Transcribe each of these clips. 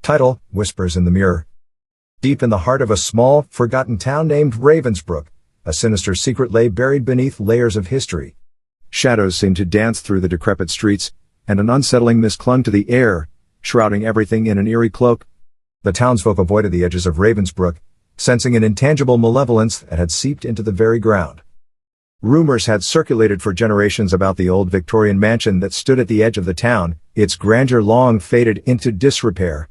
Title: Whispers in the Mirror. Deep in the heart of a small, forgotten town named Ravensbrook, a sinister secret lay buried beneath layers of history. Shadows seemed to dance through the decrepit streets, and an unsettling mist clung to the air, shrouding everything in an eerie cloak. The townsfolk avoided the edges of Ravensbrook, sensing an intangible malevolence that had seeped into the very ground. Rumors had circulated for generations about the old Victorian mansion that stood at the edge of the town, its grandeur long faded into disrepair.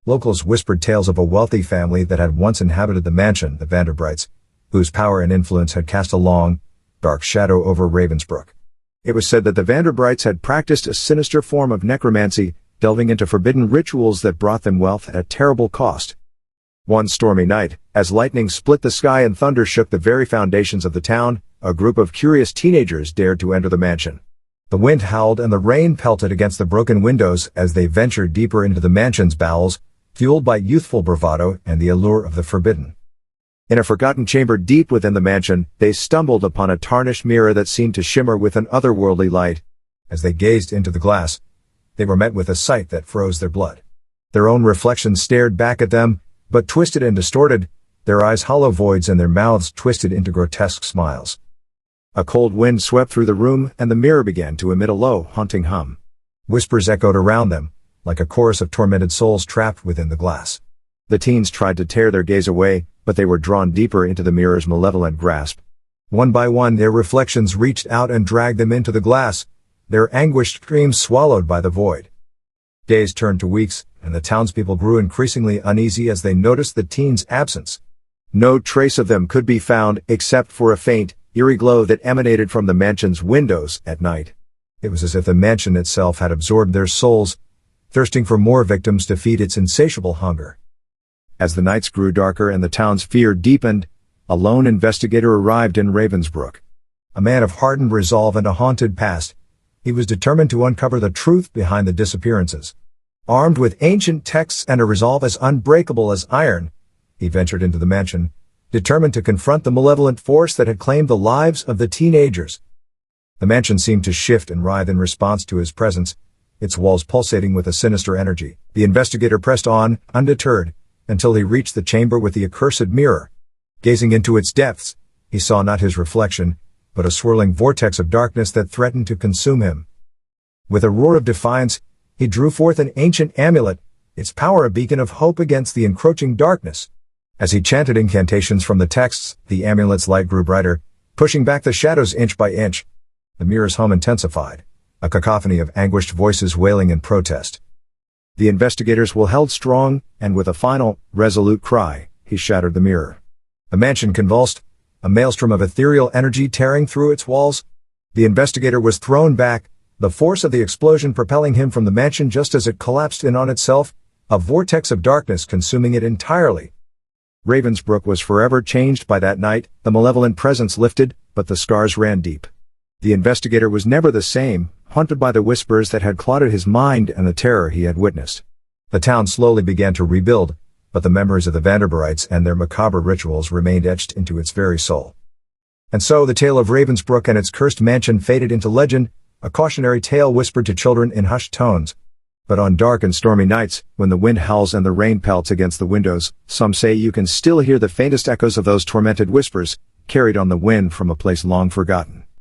Locals whispered tales of a wealthy family that had once inhabited the mansion, the Vanderbrights, whose power and influence had cast a long, dark shadow over Ravensbrook. It was said that the Vanderbrights had practiced a sinister form of necromancy, delving into forbidden rituals that brought them wealth at a terrible cost. One stormy night, as lightning split the sky and thunder shook the very foundations of the town, a group of curious teenagers dared to enter the mansion. The wind howled and the rain pelted against the broken windows as they ventured deeper into the mansion's bowels, fueled by youthful bravado and the allure of the forbidden. In a forgotten chamber deep within the mansion, they stumbled upon a tarnished mirror that seemed to shimmer with an otherworldly light. As they gazed into the glass, they were met with a sight that froze their blood. Their own reflections stared back at them, but twisted and distorted, their eyes hollow voids and their mouths twisted into grotesque smiles. A cold wind swept through the room, and the mirror began to emit a low, haunting hum. Whispers echoed around them, like a chorus of tormented souls trapped within the glass. The teens tried to tear their gaze away, but they were drawn deeper into the mirror's malevolent grasp. One by one their reflections reached out and dragged them into the glass, their anguished screams swallowed by the void. Days turned to weeks, and the townspeople grew increasingly uneasy as they noticed the teens' absence. No trace of them could be found except for a faint, eerie glow that emanated from the mansion's windows at night. It was as if the mansion itself had absorbed their souls, thirsting for more victims to feed its insatiable hunger. As the nights grew darker and the town's fear deepened, a lone investigator arrived in Ravensbrook. A man of hardened resolve and a haunted past, he was determined to uncover the truth behind the disappearances. Armed with ancient texts and a resolve as unbreakable as iron, he ventured into the mansion, determined to confront the malevolent force that had claimed the lives of the teenagers. The mansion seemed to shift and writhe in response to his presence, its walls pulsating with a sinister energy. The investigator pressed on, undeterred, until he reached the chamber with the accursed mirror. Gazing into its depths, he saw not his reflection, but a swirling vortex of darkness that threatened to consume him. With a roar of defiance, he drew forth an ancient amulet, its power a beacon of hope against the encroaching darkness. As he chanted incantations from the texts, the amulet's light grew brighter, pushing back the shadows inch by inch. The mirror's hum intensified, a cacophony of anguished voices wailing in protest. The investigators were held strong, and with a final, resolute cry, he shattered the mirror. The mansion convulsed, a maelstrom of ethereal energy tearing through its walls. The investigator was thrown back, the force of the explosion propelling him from the mansion just as it collapsed in on itself, a vortex of darkness consuming it entirely. Ravensbrook was forever changed by that night. The malevolent presence lifted, but the scars ran deep. The investigator was never the same, haunted by the whispers that had clouded his mind and the terror he had witnessed. The town slowly began to rebuild, but the memories of the Vanderbrights and their macabre rituals remained etched into its very soul. And so the tale of Ravensbrook and its cursed mansion faded into legend, a cautionary tale whispered to children in hushed tones. But on dark and stormy nights, when the wind howls and the rain pelts against the windows, some say you can still hear the faintest echoes of those tormented whispers, carried on the wind from a place long forgotten.